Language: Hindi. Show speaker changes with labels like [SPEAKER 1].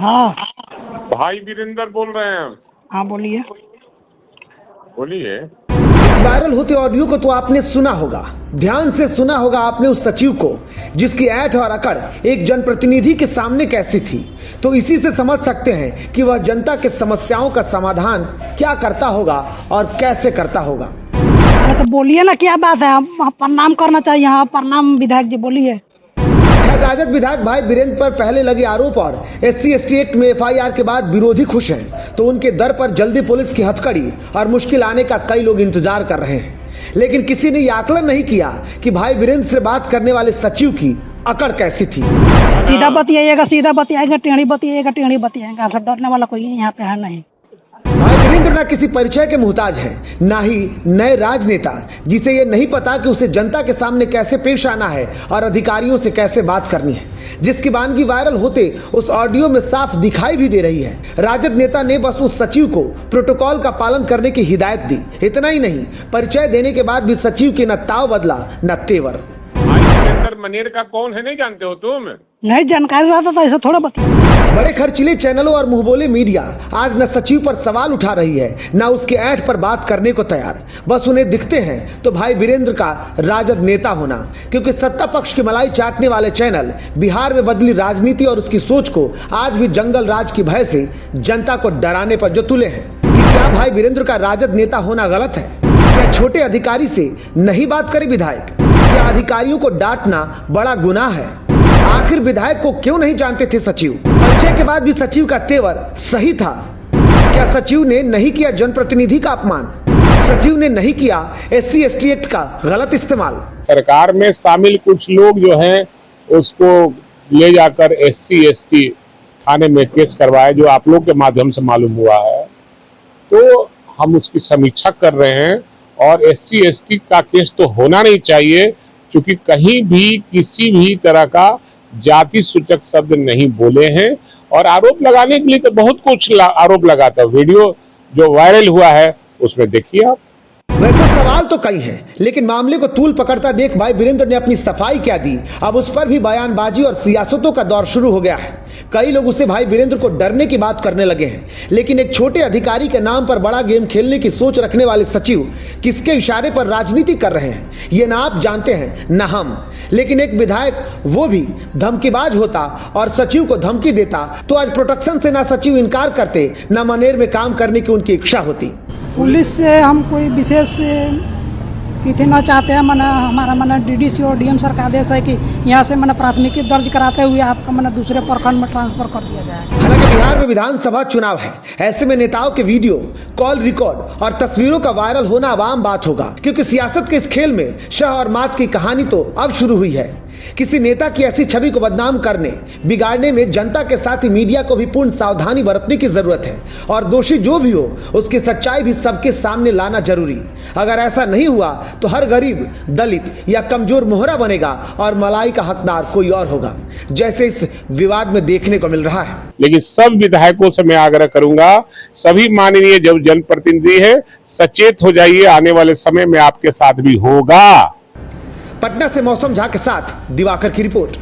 [SPEAKER 1] हाँ
[SPEAKER 2] भाई वीरेंद्र बोल रहे हैं।
[SPEAKER 1] हाँ बोलिए।
[SPEAKER 2] बोलिए।
[SPEAKER 3] इस वायरल होते ऑडियो को तो आपने सुना होगा, ध्यान से सुना होगा आपने उस सचिव को जिसकी ऐठ और अकड़ एक जनप्रतिनिधि के सामने कैसी थी। तो इसी से समझ सकते हैं कि वह जनता के समस्याओं का समाधान क्या करता होगा और कैसे करता होगा।
[SPEAKER 1] अरे तो बोलिए ना, क्या बात है, हम प्रणाम करना चाहिए। हाँ प्रणाम विधायक जी, बोलिए।
[SPEAKER 3] राजद विधायक भाई वीरेंद्र पर पहले लगे आरोप और SC/ST एक्ट में FIR के बाद विरोधी खुश हैं, तो उनके दर पर जल्दी पुलिस की हथकड़ी और मुश्किल आने का कई लोग इंतजार कर रहे हैं। लेकिन किसी ने यह आकलन नहीं किया कि भाई वीरेंद्र से बात करने वाले सचिव की अकड़ कैसी थी।
[SPEAKER 1] सीधा बतियाइएगा, सीधा बतियाएगा, टेढ़ी बतियाएगा, टेढ़ी बतियाएगा। सब डरने वाला कोई यहाँ पे है नहीं।
[SPEAKER 3] भाई वीरेंद्र ना किसी परिचय के मुहताज हैं, ना ही नए राजनेता जिसे ये नहीं पता कि उसे जनता के सामने कैसे पेश आना है और अधिकारियों से कैसे बात करनी है, जिसकी वानगी वायरल होते उस ऑडियो में साफ दिखाई भी दे रही है। राजद नेता ने बस उस सचिव को प्रोटोकॉल का पालन करने की हिदायत दी। इतना ही नहीं, परिचय देने के बाद भी सचिव के न ताव बदला न तेवर।
[SPEAKER 2] मनेर का कौन है नहीं जानते हो तुम?
[SPEAKER 1] नहीं जानकारी रहता तो ऐसा थोड़ा बतिया।
[SPEAKER 3] बड़े खर्चीले चैनलों और मुंहबोले मीडिया आज न सचिव पर सवाल उठा रही है, न उसके ऐठ पर बात करने को तैयार। बस उन्हें दिखते हैं तो भाई वीरेंद्र का राजद नेता होना, क्योंकि सत्ता पक्ष की मलाई चाटने वाले चैनल बिहार में बदली राजनीति और उसकी सोच को आज भी जंगल राज की भय से जनता को डराने पर जो तुले हैं कि क्या भाई वीरेंद्र का राजद नेता होना गलत है? क्या छोटे अधिकारी से नहीं बात करे विधायक? क्या अधिकारियों को डांटना बड़ा गुनाह है? आखिर विधायक को क्यों नहीं जानते थे सचिव? परिचय के बाद भी सचिव का तेवर सही था? क्या सचिव ने नहीं किया जनप्रतिनिधि का अपमान? सचिव ने नहीं किया SC/ST एक्ट का गलत इस्तेमाल?
[SPEAKER 2] सरकार में शामिल कुछ लोग जो हैं उसको ले जाकर SC/ST थाने में केस करवाए, जो आप लोग के माध्यम से मालूम हुआ है। तो हम उसकी समीक्षा कर रहे हैं और SC/ST का केस तो होना नहीं चाहिए, क्योंकि कहीं भी किसी भी तरह का जाति सूचक शब्द नहीं बोले हैं। और आरोप लगाने के लिए तो बहुत कुछ आरोप लगाता है। वीडियो जो वायरल हुआ है उसमें देखिए आप।
[SPEAKER 3] वैसे सवाल तो कई हैं, लेकिन मामले को तूल पकड़ता देख भाई वीरेंद्र ने अपनी सफाई क्या दी। अब उस पर भी बयानबाजी और सियासतों का दौर शुरू हो गया है। कई लोग उसे भाई वीरेंद्र को डरने की बात करने लगे हैं, लेकिन एक छोटे अधिकारी के नाम पर बड़ा गेम खेलने की सोच रखने वाले सचिव किसके इशारे पर राजनीति कर रहे हैं, ये ना आप जानते हैं ना हम। लेकिन एक विधायक वो भी धमकीबाज होता और सचिव को धमकी देता तो आज प्रोटेक्शन से ना सचिव इनकार करते, ना मनेर में काम करने की उनकी इच्छा होती।
[SPEAKER 4] पुलिस से हम कोई विशेष इतना चाहते हैं, मना हमारा मना DDC और DM सर का आदेश है कि यहाँ से मना प्राथमिकी दर्ज कराते हुए आपका मना दूसरे प्रखंड में ट्रांसफर कर दिया जाए।
[SPEAKER 3] हालांकि बिहार में विधानसभा चुनाव है, ऐसे में नेताओं के वीडियो कॉल रिकॉर्ड और तस्वीरों का वायरल होना आम बात होगा, क्योंकि सियासत के इस खेल में शह और मात की कहानी तो अब शुरू हुई है। किसी नेता की ऐसी छवि को बदनाम करने बिगाड़ने में जनता के साथ ही मीडिया को भी पूर्ण सावधानी बरतने की जरूरत है, और दोषी जो भी हो उसकी सच्चाई भी सबके सामने लाना जरूरी। अगर ऐसा नहीं हुआ तो हर गरीब, दलित या कमजोर मोहरा बनेगा और मलाई का हकदार कोई और होगा, जैसे इस विवाद में देखने को मिल रहा है।
[SPEAKER 2] लेकिन सब विधायकों से मैं आग्रह करूंगा, सभी माननीय जो जनप्रतिनिधि है, सचेत हो जाइए, आने वाले समय में आपके साथ भी होगा।
[SPEAKER 3] पटना से मौसम झा के साथ दिवाकर की रिपोर्ट।